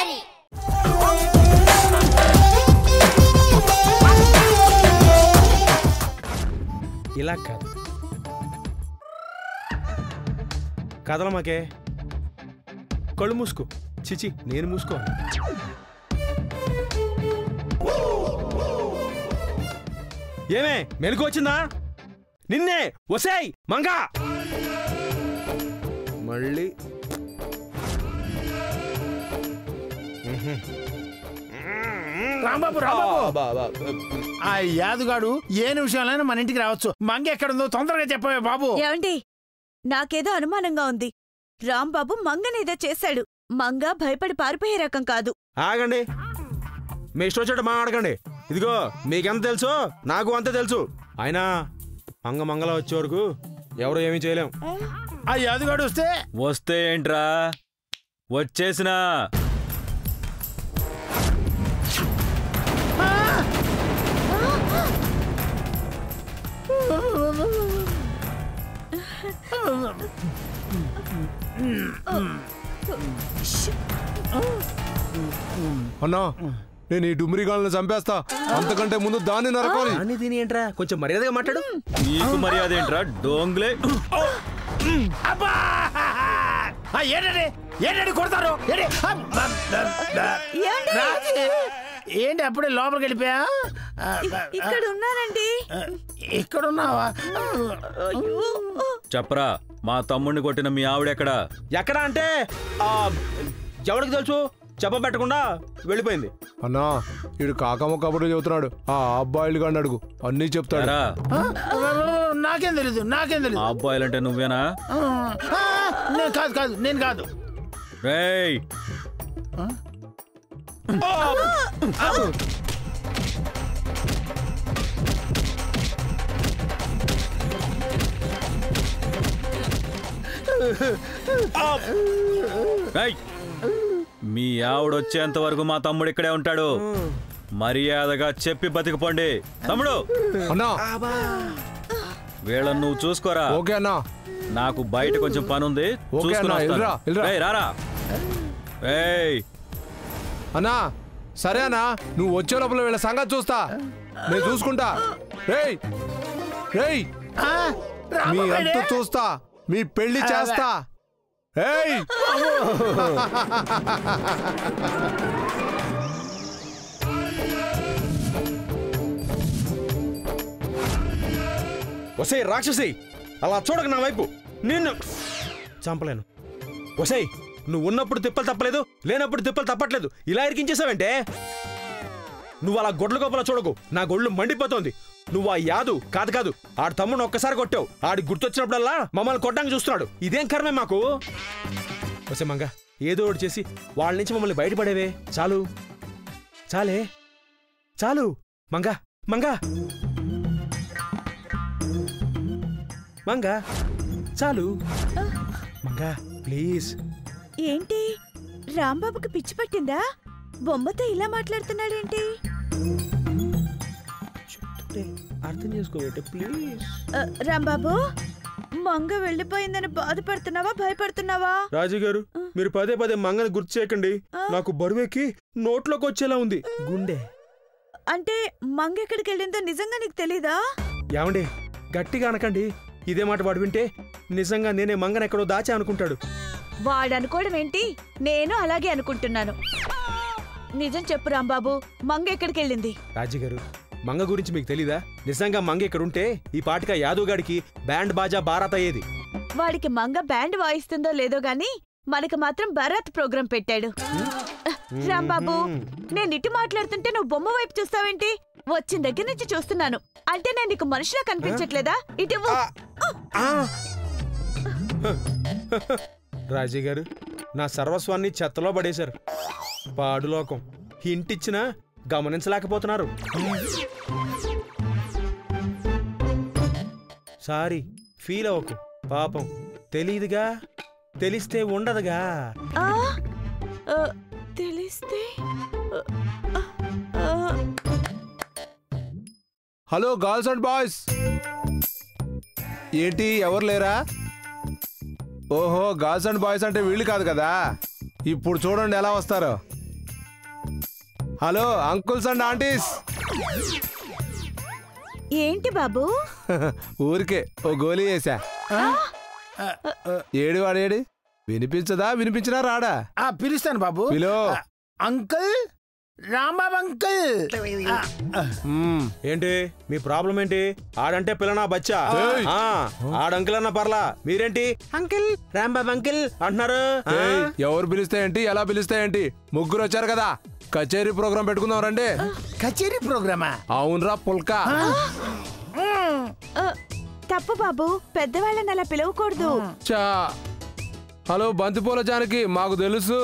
తయారీ. ఇలా కాదు కదలమాకే కళ్ళు మూసుకో. చిచి నేను మూసుకోవాలి. ఏమే మెలకు వచ్చిందా? నిన్నే వసేయ్ మంగా. మళ్ళీ రాంబాబు ఆ యాదుగాడు ఏ నిమిషంలోనే మన ఇంటికి రావచ్చు. మంగ ఎక్కడుందో తొందరగా చెప్పవే బాబు. ఏమండి, నాకేదో అనుమానంగా ఉంది. రాంబాబు మంగనేదో చేశాడు. మంగ భయపడి పారిపోయే రకం కాదు. ఆగండి, మీ ఇష్టం వచ్చేట మా అడగండి. ఇదిగో మీకెంత తెలుసో నాకు అంతే తెలుసు. అయినా మంగళ వచ్చే వరకు ఎవరు ఏమీ చేయలేం. ఆ యాదుగాడు వస్తే ఏంట్రా, వచ్చేసినా. అన్నా నేను ఈ డుమ్రిగాళ్ళని చంపేస్తా. అంతకంటే ముందు దాన్ని నరకాలి. అన్ని దీని ఏంట్రా, కొంచెం మర్యాదగా మాట్లాడు. నీకు మర్యాద ఏంట్రా డోంగ్లే. ఏంటండి కొడతారు? ఏంటి అప్పుడే లోపలికి వెళ్ళిపోయా? ఇక్కడ ఉన్నానండి. ఇక్కడున్నావా? చెప్పరా, మా తమ్ముడిని కొట్టిన మీ ఆవిడెక్కడా? ఎక్కడా అంటే ఎవరికి తెలుసు, చెప్పబెట్టకుండా వెళ్ళిపోయింది. అన్నా వీడు కాకమ్మ కబుర్లు చెబుతున్నాడు. ఆ అబ్బాయిలు కానీ అడుగు, అన్నీ చెప్తాడు. నాకేం తెలీదు. ఆ అబ్బాయిలంటే నువ్వేనా? కాదు నేను కాదు. రేయ్ మీ ఆవిడొచ్చేంత వరకు మా తమ్ముడు ఇక్కడే ఉంటాడు. మర్యాదగా చెప్పి బతికిపోండి. తమ్ముడు అన్నా వీళ్ళని నువ్వు చూసుకోరా. ఓకే అన్నా. నాకు బయట కొంచెం పనుంది. రారా. అన్నా సరే అన్నా, నువ్వు వచ్చే లోపల వీళ్ళ సంగతి చూస్తా, నేను చూసుకుంటా. మీ అంత చూస్తా, మీ పెళ్లి చేస్తా. వసే రాక్షసి, అలా చూడక నా వైపు. నిన్ను చంపలేను. వసే నువ్వు ఉన్నప్పుడు తిప్పలు తప్పలేదు, లేనప్పుడు తిప్పలు తప్పట్లేదు. ఇలా ఇరికించేసావంటే నువ్వు అలా గొడ్ల గొప్పలా చూడకు. నా గొళ్ళు మండిపోతోంది. నువ్వు ఆ యాదు కాదు ఆడి తమ్ముడిని ఒక్కసారి కొట్టావు. ఆడి గుర్తొచ్చినప్పుడల్లా మమ్మల్ని కొట్టడానికి చూస్తున్నాడు. ఇదేం కర్మే మాకు. వసే మంగ, ఏదో ఒకటి చేసి వాళ్ళ నుంచి మమ్మల్ని బయటపడేవే. చాలే మంగ చాలు మంగ ప్లీజ్. ఏంటి, రాంబాబుకి పిచ్చి పట్టిందా? బొమ్మతో ఇలా మాట్లాడుతున్నాడేంటి? అర్థం చేసుకోబెట్టే ప్లీజ్. రాంబాబు, మంగ వెళ్ళిపోయిందని బాధపడుతున్నావా, భయపడుతున్నావా? రాజు గారు, మీరు పదే మంగని గుర్తు చేయకండి. నాకు బరువెక్కి నోట్లోకి వచ్చేలా ఉంది గుండె. అంటే మంగ ఎక్కడికి వెళ్ళిందో నిజంగా నీకు తెలీదా? ఏమండి, గట్టిగా అనకండి. ఇదే మాట వాడు వింటే నిజంగా నేనే మంగన ఎక్కడో దాచా అనుకుంటాడు. వాడనుకోవడం ఏంటి, నేను అలాగే అనుకుంటున్నాను. నిజం చెప్పు రాంబాబు, మంగ ఎక్కడికి వెళ్ళింది? రాజుగారు, మంగ గురించి మీకు తెలీదా? నిజంగా మంగ ఇక్కడుంటే ఈ పాటిక యాదవ్గాడికి బ్యాండ్ బాజా బారాత్ అయ్యేది. వాడికి మంగ బ్యాండ్ వాయిస్తుందో లేదో గాని మనకి మాత్రం భరత్ ప్రోగ్రాం పెట్టాడు. రాంబాబు, నేను ఇటు మాట్లాడుతుంటే నువ్వు బొమ్మ వైపు చూస్తావేంటి? వచ్చిన దగ్గర నుంచి చూస్తున్నాను. అంటే నేను నీకు మనిషిలా కనిపించట్లేదా? ఇటు రాజీ గారు, నా సర్వస్వాన్ని చెత్తలో పడేశారు. పాడులోకం హింటిచ్చినా గమనించలేకపోతున్నారు. సారీ, ఫీల్ అవ్వకు. పాపం తెలీదుగా, తెలిస్తే ఉండదుగా. తెలిస్తే హలో గర్ల్స్ అండ్ బాయ్స్, ఏంటి ఎవరు లేరా? ఓహో, గర్ల్స్ అండ్ బాయ్స్ అంటే వీళ్ళు కాదు కదా. ఇప్పుడు చూడండి ఎలా వస్తారో. Hello uncles and aunties. ఏంటి బాబు? ఊరికే ఓ గోలీ వేసా. ఏడు వాడేడి వినిపించదా? వినిపించినా రాడా? పిలుస్తాను బాబు. పిలో. Uncle, Rambabu uncle. ఏంటి మీ ప్రాబ్లం ఏంటి? ఆడంటే పిల్లనా బచ్చా? ఆడంకుల్ అన్న పర్లా, మీరేంటి అంకిల్ రాంబాబు అంకిల్ అంటున్నారు? ఎవరు పిలిస్తే ఏంటి, ఎలా పిలిస్తే ఏంటి? ముగ్గురు వచ్చారు కదా, కచేరీ ప్రోగ్రామ్ పెట్టుకుందాం రండి. కచేరీ ప్రోగ్రామా? అవునరా పుల్కా. తప్పు బాబు, పెద్దవాళ్ళని అలా పిలవకూడదు. చా. హలో బంతిపూల జానకి, మాకు తెలుసు.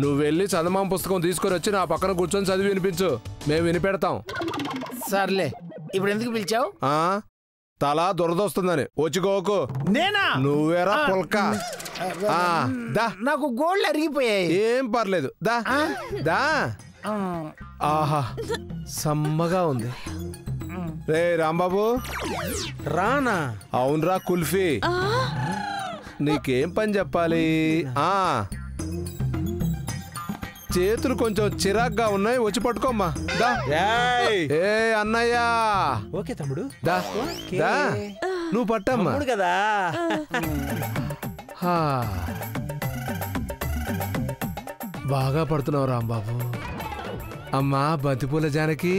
నువ్వు వెళ్ళి చందమామ పుస్తకం తీసుకొని వచ్చి నా పక్కన కూర్చొని చదివి వినిపించు, మేము వినిపెడతాం. సర్లే, ఇప్పుడు ఎందుకు పిలిచావు? తల దురదొస్తుందని. వచ్చుకోకు. నేనా? నువ్వేరా పుల్కా. నాకు గోళ్ళు అరిగిపోయాయి. ఏం పర్లేదు, దా దా. ఆహా సమ్మగా ఉంది. రే రాంబాబు. రానా? అవునరా కుల్ఫీ. నీకేం పని చెప్పాలి? చేతులు కొంచెం చిరాగ్గా ఉన్నాయి, వచ్చి పట్టుకోమ్మా. దా. ఏ అన్నయ్య. ఓకే తమ్ముడు. దా దా, నువ్వు పట్టమ్మా కదా. బాగా పడుతున్నావు రాంబాబు. అమ్మా బంతిపూల జానకి,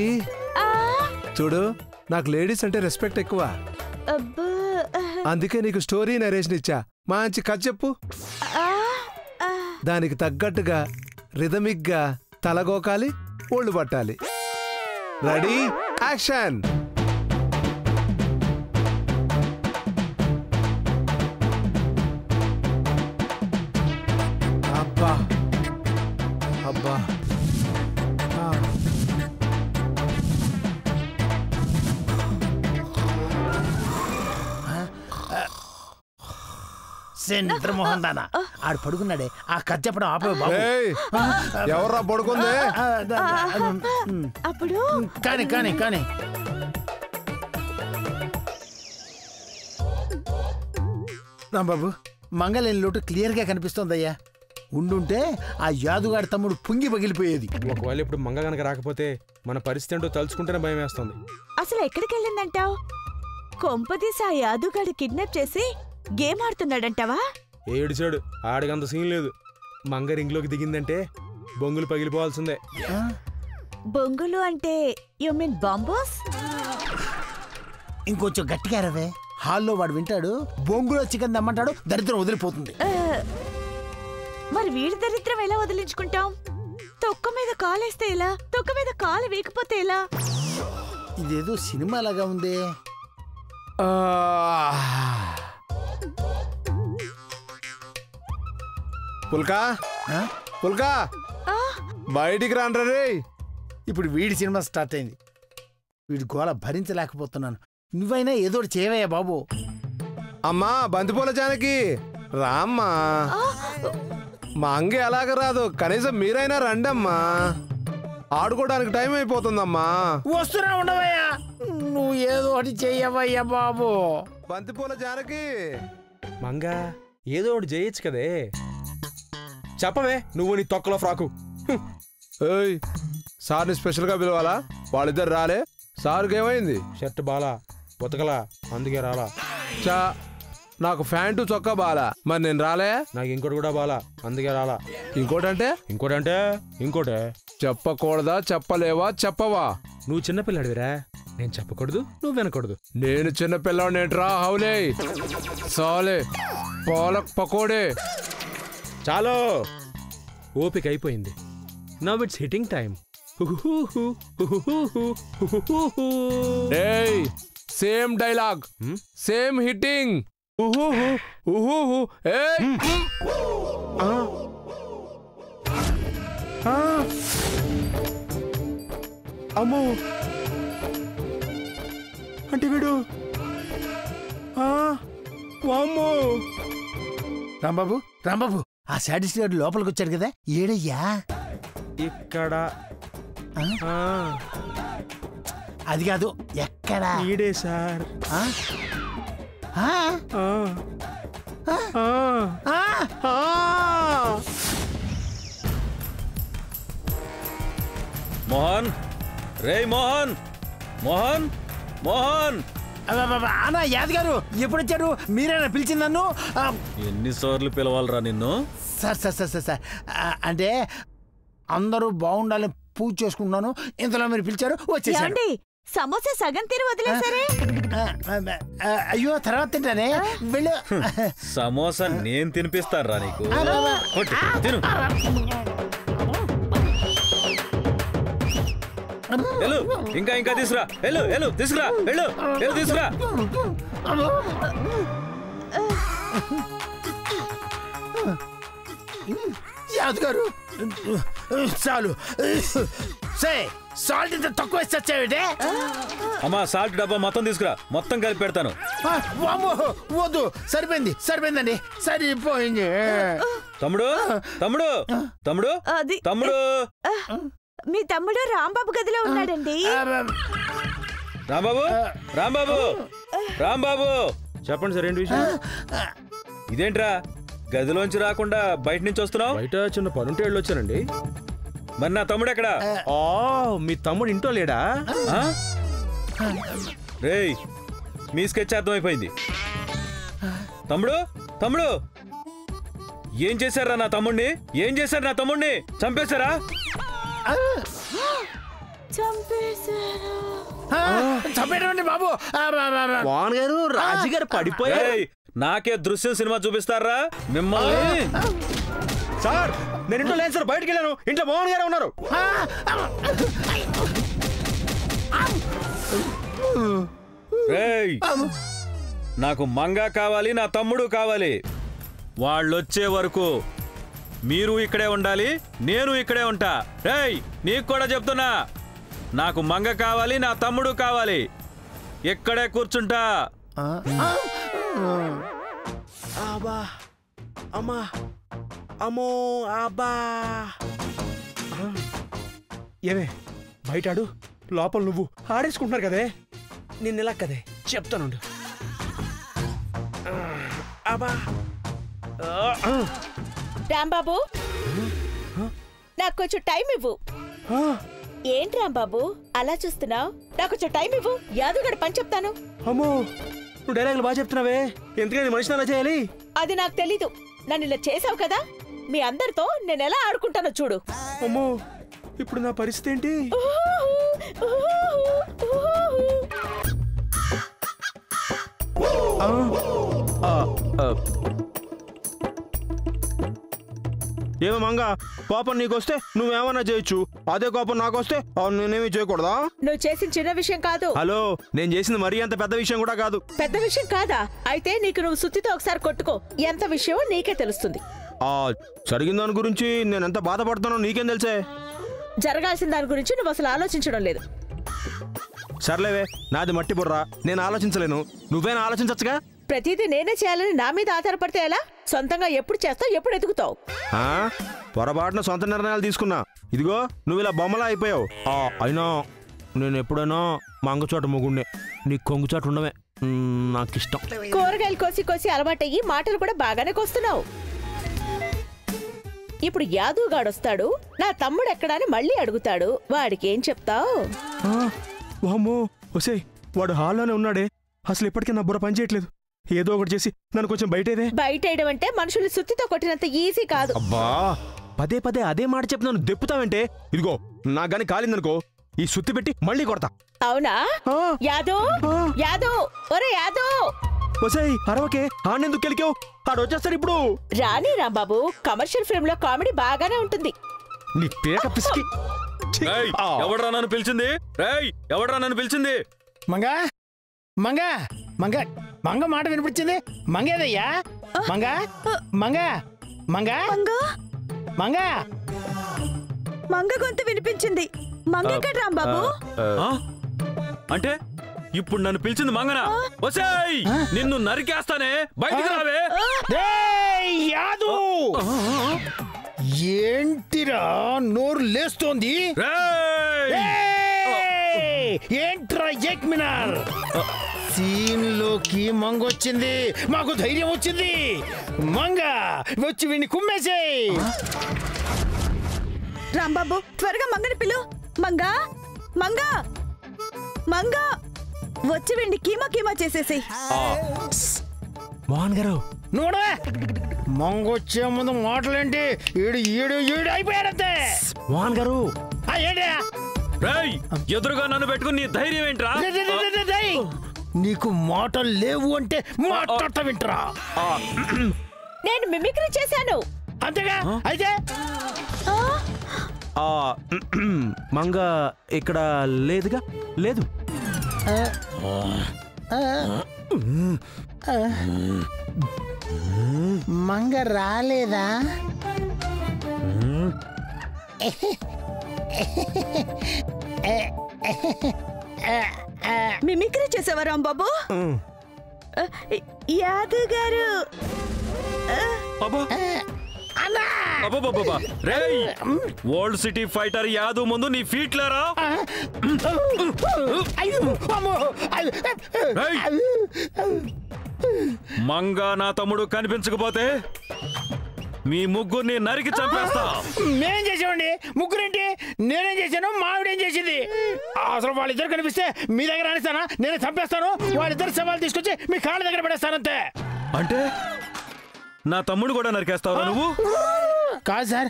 చూడు నాకు లేడీస్ అంటే రెస్పెక్ట్ ఎక్కువ, అందుకే నీకు స్టోరీ నరేషన్ ఇచ్చా. మంచి కథ చెప్పు. దానికి తగ్గట్టుగా రిథమిక్ గా తలగోకాలి, ఒళ్ళు పట్టాలి. Ready action. అబ్బా అబ్బా. మోహన్ దానా ఆడు పడుకున్నాడే, ఆ కథ చెప్పడం ఆపే బాబు. ఎవర్రా పడుకుంది? అప్పుడు కానీ కానీ కానీ రాంబాబు, మంగళం లోటు క్లియర్ గా కనిపిస్తోందయ్యా. ఉండుంటే ఆ యాదుగాడి తమ్ముడు పుంగి పగిలిపోయేది. ఒకవేళ ఇప్పుడు మంగ గనక రాకపోతే మన పరిస్థితి ఏంటో తలుచుకుంటేనే భయం వేస్తుంది. అసలు ఎక్కడికి వెళ్ళిందంటావు? కొంపదీసి ఆ యాదుగాడు కిడ్నాప్ చేసి గేమ్ ఆడుతున్నాడంటావా? ఏడిచాడు, ఆడికంత సీన్ లేదు. మంగ రింగ్లోకి దిగిందంటే బొంగులు పగిలిపోవాల్సిందే. బొంగులు అంటే యు మీన్ బాంబోస్? ఇంకొంచెం గట్టిగా రవే, హాల్లో వాడు వింటాడు. బొంగులో చికెన్ దమ్మంటాడు, దరిద్రం వదిలిపోతుంది. మరి వీడి దరిద్రం ఎలా వదిలించుకుంటాం? తొక్క మీద కాలేస్తే ఎలా? తొక్క మీద కాలు వేయకపోతే ఎలా? ఇదేదో సినిమా లాగా ఉంది. పుల్కా పుల్కా, బయటికి రాండ్రా రే. ఇప్పుడు వీడి సినిమా స్టార్ట్ అయింది. వీడి గోళ భరించలేకపోతున్నాను. నువ్వైనా ఏదో చేయవయ్యా బాబు. అమ్మా బంతిపూల జానకి రామ్మా. మా అంగే ఎలాగ రాదు, కనీసం మీరైనా రండమ్మా. ఆడుకోవడానికి టైం అయిపోతుందమ్మా. వస్తున్నా ఉండవయ్యా, నువ్వు ఏదో ఒకటి చెయ్యవయ్యా బాబు. బంతిపూల జానకి. మంగ ఏదో ఒకటి చేయొచ్చు కదే. చెప్పవే నువ్వు నీ తొక్కలో ఫ్రాకు. ఏయ్, సార్ని స్పెషల్గా పిలవాలా? వాళ్ళిద్దరు రాలే. సార్కి ఏమైంది? షర్ట్ బాలా ఉతకలా, అందుకే రాలా. చా, నాకు ప్యాంటు చొక్కా బాలా, మరి నేను రాలే. నాకు ఇంకోటి కూడా బాలా, అందుకే రాలా. ఇంకోటంటే? ఇంకోటే చెప్పకూడదా? చెప్పలేవా? చెప్పవా? నువ్వు చిన్నపిల్లాడివిరా, నేను చెప్పకూడదు, నువ్వు వినకూడదు. నేను చిన్నపిల్లాడినేట్రా? హౌలే సాలే పాలక్ పకోడే. చాలో, ఓపిక అయిపోయింది. Now it's hitting time. ఏయ్, సేమ్ డైలాగ్, సేమ్ హిట్టింగ్. అమ్మో, అంటే వీడు వామ్మో. రాంబాబు, రాంబాబు, ఆ సాడిస్ట్ గారు లోపలికి వచ్చాడు కదా, ఏడయ్యా? ఇక్కడ అది కాదు, ఎక్కడా? ఈడే సార్. మోహన్ రే మోహన్ మోహన్ మోహన్ అన్నా యాదగారు ఎప్పుడు వచ్చారు? మీరేనా పిలిచింది నన్ను? ఎన్నిసార్లు పిలవాలరా నిన్ను? Sir sir sir sir sir అంటే అందరూ బాగుండాలని పూజ చేసుకుంటున్నాను, ఇంతలో మీరు పిలిచారు వచ్చేసండి. సమోసా సగం తిని వదిలేసరే. అయ్యో తర్వాత తింటానే వెళ్ళు. సమోసా నేను తినిపిస్తాను నీకు. తిను వెళ్ళు, ఇంకా ఇంకా తీసురా, వెళ్ళు వెళ్ళు తీసుకురా, వెళ్ళు వెళ్ళు తీసుకురా. యాదగారు చాలు. సాల్ట్ ఇంత తక్కువ వేసి వచ్చావేంటే? అమ్మా సాల్ట్ డబ్బా మొత్తం తీసుకురా, మొత్తం కలిపి పెడతాను. వద్దు, సరిపోయింది సరిపోయిందండి, సరిపోయింది. తమ్ముడు తమ్ముడు తమ్ముడు అది తమ్ముడు మీ తమ్ముడు రాంబాబు గదిలో ఉన్నాడండి. రాంబాబు రాంబాబు రాంబాబు. చెప్పండి సార్, ఏంటి విషయం? ఇదేంట్రా గదిలోంచి రాకుండా బయట నుంచి వస్తున్నావు? బయట చిన్న పనుంటే వెళ్ళొచ్చానండి. మరి నా తమ్ముడు ఎక్కడా? ఓ మీ తమ్ముడు ఇంట్లో లేడా? రేయ్ మీ స్కెచ్ అర్థమైపోయింది. తమ్ముడు తమ్ముడు ఏం చేశారా నా తమ్ముడిని? ఏం చేశారు నా తమ్ముడిని? చంపేశారా? చంపేటండి బాబు. మోహన్ గారు రాజుగారు పడిపోయారు. నాకే దృశ్యం సినిమా చూపిస్తారా మిమ్మల్ని? సార్ నేను ఇంట్లో లేదు సార్, బయటకు వెళ్ళాను. ఇంట్లో మోహన్ గారే ఉన్నారు. రేయ్ నాకు మంగా కావాలి, నా తమ్ముడు కావాలి. వాళ్ళొచ్చే వరకు మీరు ఇక్కడే ఉండాలి, నేను ఇక్కడే ఉంటా. రేయ్ నీకు కూడా చెప్తున్నా, నాకు మంగ కావాలి, నా తమ్ముడు కావాలి. ఇక్కడే కూర్చుంటా. అబ్బా అమ్మా అమ్మో అబ్బా. ఏమే బయట ఆడు, లోపల నువ్వు ఆడేసుకుంటున్నారు కదే. నిన్న ఇలా కదే చెప్తానుండు. అబ్బా రాంబాబు నాకు కొంచెం టైం ఇవ్వు. ఏంటి రాంబాబు అలా చూస్తున్నావు? నాకు కొంచెం టైం ఇవ్వు, యాదవగడ పని చెప్తాను. అమ్మో నువ్వు డైలాగులు బాగా చెప్తున్నావే, ఎందుకని మనిషిని అలా చేయాలి? అది నాకు తెలీదు. నన్ను ఇలా చేసావు కదా, మీ అందరితో నేను ఎలా ఆడుకుంటానో చూడు. అమ్మో ఇప్పుడు నా పరిస్థితి ఏంటి? ఏమో మంగ, కోపం నీకొస్తే నువ్వేమన్నా చేయొచ్చు, అదే కోపం నాకొస్తే నేనేమి చేయకూడదా? నువ్వు చేసిన చిన్న విషయం కాదు. హలో, నేను చేసింది మరీ అంత పెద్ద విషయం కూడా కాదు. పెద్ద విషయం కాదా? అయితే నీకు నువ్వు సుత్తితో ఒకసారి కొట్టుకో, ఎంత విషయమో నీకే తెలుస్తుంది. జరిగిన దాని గురించి నేను ఎంత బాధపడుతానో నీకేం తెలుసే? జరగాల్సిన దాని గురించి నువ్వు అసలు ఆలోచించడం లేదు. సర్లేవే, నాది మట్టి బుర్రా, నేను ఆలోచించలేను, నువ్వేనా ఆలోచించచ్చుగా? ప్రతిదీ నేనే చేయాలని నా మీద ఆధారపడితే ఎలా? సొంతంగా ఎప్పుడు చేస్తావు, ఎప్పుడు ఎదుగుతావు? పొరపాటున సొంత నిర్ణయాలు తీసుకున్నా, ఇదిగో నువ్వు ఇలా బొమ్మలా అయిపోయావు. అయినా నేను ఎప్పుడైనా మంగచోట మొగుండే, నీ కొంగుచోట ఉండమే నాకిష్టం. కూరగాయలు కోసి కోసి అలవాటయ్యి మాటలు కూడా బాగానే కోస్తున్నావు. ఇప్పుడు యాదవగాడొస్తాడు, నా తమ్ముడు ఎక్కడా అని మళ్ళీ అడుగుతాడు. వాడికి ఏం చెప్తావు? వామ్మో ఒసేయ్, వాడు హాల్లోనే ఉన్నాడే, అసలు ఇప్పటికీ నా బుర్ర పని చేయట్లేదు. ఏదో ఒకటి చేసి నన్ను కొంచెం బయటేదే. బయటేయడం అంటే మనుషులు సుత్తితో కొట్టినంత ఈజీ కాదు. అబ్బా పదే పదే అదే మాట చెప్పి నన్ను దెప్పుతావంటే, ఇదిగో నా గాని కాలిందనుకో ఈ సుత్తి పెట్టి మళ్ళీ కొడతా. అవునా? యాదో యాదో, ఒరే యాదో, ఒసేయ్ అరవకే, ఆడెందుకు కెలికావు? ఆడొచ్చేస్తాడు ఇప్పుడు. రాని రాంబాబు, కమర్షియల్ ఫిల్మ్ లో కామెడీ బాగానే ఉంటుంది. నీ పేక పిసికి. ఎవడ్రా నన్ను పిలిచింది? రేయ్ ఎవడ్రా నన్ను పిలిచింది? మంగా మంగా మంగా మంగ మాట వినిపించింది. మంగేదయ్యా? మంగా మంగా మంగా మంగా మంగ గొంతు వినిపించింది. మంగ రాంబాబు అంటే ఇప్పుడు నన్ను పిలిచింది మంగనా? ఒసేయ్ నిన్ను నరికేస్తానే, బయటికి రావే. యాదు ఏంటిరా నోరు లేస్తోంది? ఏంట్రా ఏక్ మినార్? సీన్ లోకి మంగొచ్చింది, మాకు ధైర్యం వచ్చింది. మంగ వచ్చి వీడిని కుమ్మేసేయ్. రాంబాబు త్వరగా మంగని పిలు. మంగా మంగా మంగా వచ్చి వెండి కీమా కీమా చేసేసి. మోహన్ గారు నువ్వే మంగొచ్చే ముందు మాటలేంటి? ఈడు ఈడు ఈడు అయిపోయాడంతే. మోహన్ గారు ఏంటి ఎదురుగా నన్ను పెట్టుకుని నీ ధైర్యం ఏంట్రా? నీకు మాటలు లేవు అంటే మాట్లాడతా వింటరా? నేను మిమిక్రీ చేశాను అంతేగా? అయితే మంగ ఇక్కడ లేదుగా? లేదు. మంగ రాలేదా? మిమిక్రీ చేసావా రాంబాబు? యాదవ్ గారు వరల్డ్ సిటీ ఫైటర్ యాదవ్ ముందు నీ ఫీట్ లేరా? మంగా నా తమ్ముడు కనిపించకపోతే మీ ముగ్గురిని నరికి చంపేస్తా. మేం చేసామండి. ముగ్గురేంటి? నేనేం చేశాను, మావిడేం చేసింది? అసలు వాళ్ళిద్దరు కనిపిస్తే మీ దగ్గర అనిస్తానా? నేనే చంపేస్తాను. వాళ్ళిద్దరు సవాల్ తీసుకొచ్చి మీ కాళ్ళ దగ్గర పడేస్తానంతే. అంటే నా తమ్ముడు కూడా నరికేస్తావా నువ్వు? కాదు సార్,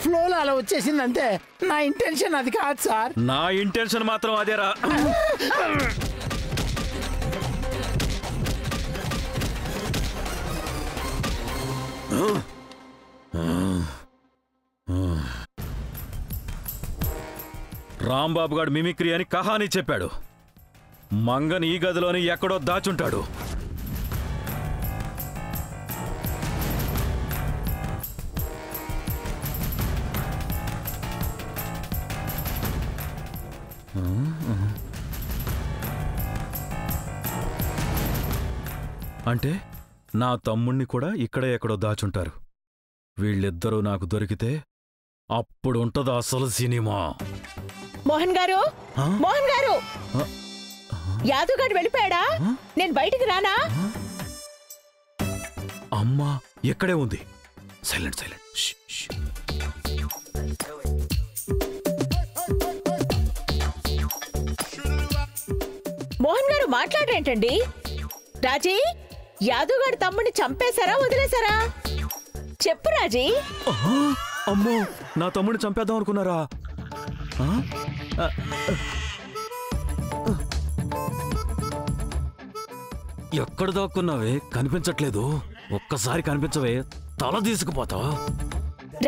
ఫ్లోలో అలా వచ్చేసింది అంతే. నా ఇంటెన్షన్ అది కాదు సార్. నా ఇంటెన్షన్ మాత్రం అదేరా. రాంబాబు గారు మిమిక్రీ అని కహానీ చెప్పాడు. మంగన్ ఈ గదిలోని ఎక్కడో దాచుంటాడు. అంటే నా తమ్ముణ్ణి కూడా ఇక్కడే ఎక్కడో దాచుంటారు. వీళ్ళిద్దరూ నాకు దొరికితే అప్పుడు ఉంటది అసలు సినిమా. మోహన్ గారు, మోహన్ గారు, యాదవ్ గారు వెళ్ళిపోయాడా? నేను బయటికి రానా? అమ్మా ఎక్కడే ఉంది. Silent silent. మోహన్ గారు మాట్లాడరేంటండి? రాజీ, యాదవ్ గారు తమ్ముడిని చంపేశారా వదిలేశారా? చెప్పు రాజీ. అమ్మో, నా తమ్ముడిని చంపేద్దాం అనుకున్నారా? ఎక్కడ దాక్కున్నావే? కనిపించట్లేదు. ఒక్కసారి కనిపించవే, తల తీసుకుపోతావా?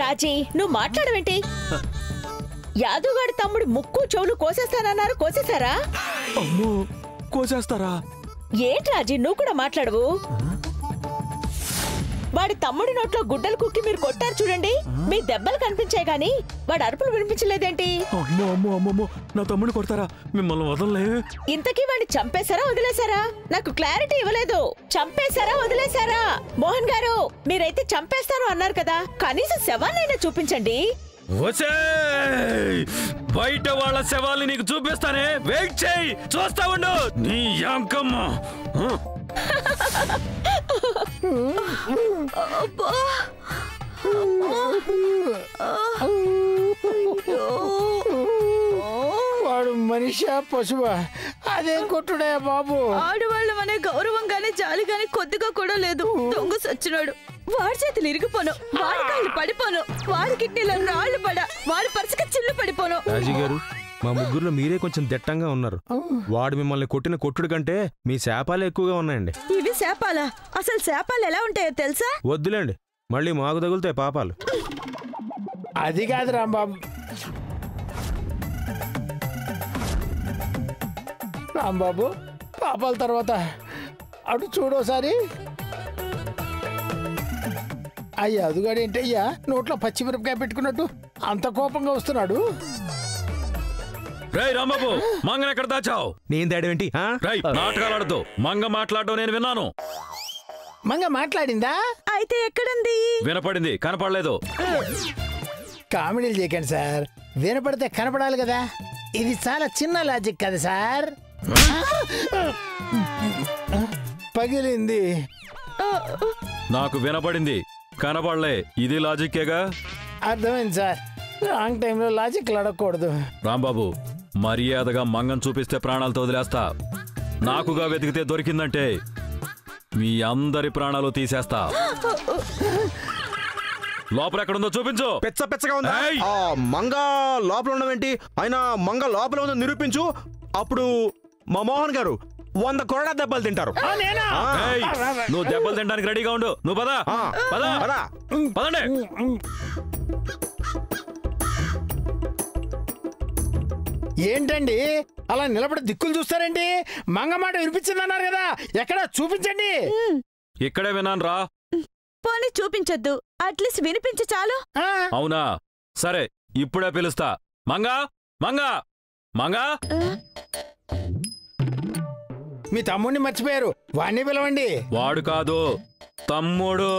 రాజీ, నువ్వు మాట్లాడవేంటి? యాదవ్ గారి తమ్ముడు ముక్కు చెవులు కోసేస్తానన్నారు, కోసేశారా? అమ్మో, కోసేస్తారా? ఏంటి రాజీ, నువ్వు కూడా మాట్లాడవు? వాడి తమ్ముడి నోట్లో గుడ్డలు కుక్కి మీరు కొట్టారు చూడండి. మీ దెబ్బలు కనిపించాయి గాని వాడు అరుపులు వినిపించలేదేంటి? అమ్మో అమ్మో అమ్మో, నా తమ్ముడిని కొడతారా? మిమ్మల్ని వదలలే. ఇంతకీ వాడిని చంపేశారా వదిలేశారా? నాకు క్లారిటీ ఇవ్వలేదు. చంపేశారా వదిలేశారా? మోహన్ గారు, మీరైతే చంపేస్తాను అన్నారు కదా, కనీసం శవాన్నైనా చూపించండి. బయట వాళ్ళ శవాల్ని నీకు చూపిస్తానే, వెయిట్ చేయి, చూస్తా ఉండు. నీ యాంకమ్మ. వాడు మనిషా పశువా? అదేం కొట్టుడే బాబు. ఆడవాళ్ళం అనే గౌరవంగానే జాలిగానే కొద్దిగా కూడా లేదు. దొంగ సచ్చినాడు. వాడి చేతులు ఇరిగిపోను, వాడి కాళ్ళు పడిపోను, వాడి కిడ్నీలో రాళ్లు పడా, వాడి పరుసకి చిల్లు పడిపోను. రాజీ గారు, మా ముగ్గురులో మీరే కొంచెం దిట్టంగా ఉన్నారు. వాడు మిమ్మల్ని కొట్టిన కొట్టుడు కంటే మీ శాపాలే ఎక్కువగా ఉన్నాయండి. ఇవి శాపాలా? అసలు శాపాలు ఎలా ఉంటాయో తెలుసా? వద్దులేండి, మళ్ళీ మాకు తగులుతాయి పాపాలు. అది కాదు రాంబాబు. రాంబాబు, పాపాల తర్వాత అటు చూడోసారి. అయ్యా అదుగాడేంటయ్యా నోట్లో పచ్చిమిరపకాయ పెట్టుకున్నట్టు అంత కోపంగా వస్తున్నాడు? రేయ్ రాంబాబు, మంగని ఎక్కడ దాచావు? నేను తేడేంటి? నాటకాలు ఆడద్దు. మంగ మాట్లాడటం నేను విన్నాను. మంగ మాట్లాడిందా? అయితే ఎక్కడుంది? వినపడింది, కనపడలేదు. కామెడీలు చేయకండి సార్. వినపడితే కనపడాలి కదా. ఇది చాలా చిన్న లాజిక్ కదా సార్. పగిలింది. నాకు వినపడింది, కనపడలే. ఇది లాజిక్కేగా? అర్థమైంది సార్. రాంగ్ టైంలో లాజిక్ అడగకూడదు. రాంబాబు, మర్యాదగా మంగం చూపిస్తే ప్రాణాలతో వదిలేస్తా. నాకుగా వెతికితే దొరికిందంటే మీ అందరి ప్రాణాలు తీసేస్తా. లోపల ఎక్కడుందో చూపించు. పెచ్చగా ఉందా? ఏయ్! మంగ లోపల ఉండవేంటి? అయినా మంగ లోపల ఉందో నిరూపించు. అప్పుడు మా మోహన్ గారు 100 కొరడా దెబ్బలు తింటారు. నేనా? ఏయ్, నువ్వు దెబ్బలు తినడానికి రెడీగా ఉండు. నువ్వు పదా పదా పదండి. ఏంటండి అలా నిలబడి దిక్కులు చూస్తారండి? మంగ మాట వినిపించిందన్నారు కదా, ఎక్కడ చూపించండి. ఇక్కడే విన్నాను రా. పోనీ చూపించొద్దు, అట్లీస్ట్ వినిపించి చాలు. అవునా? సరే, ఇప్పుడే పిలుస్తా. మంగా మంగా మంగా. మీ తమ్ముడిని మర్చిపోయారు, వాడిని పిలవండి. వాడు కాదు, తమ్ముడు.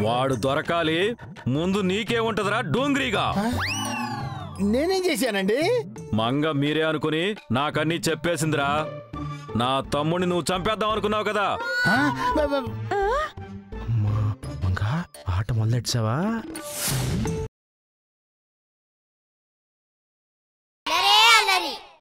వాడు దొరకాలి. ముందు నీకే ఉంటదిరా డోంగ్రీగా. నేనేం చేశానండి? మంగ మీరే అనుకుని నాకన్నీ చెప్పేసిందిరా. నా తమ్ముడిని నువ్వు చంపేద్దాం అనుకున్నావు కదా. మంగ ఆట మొదలెట్సావా?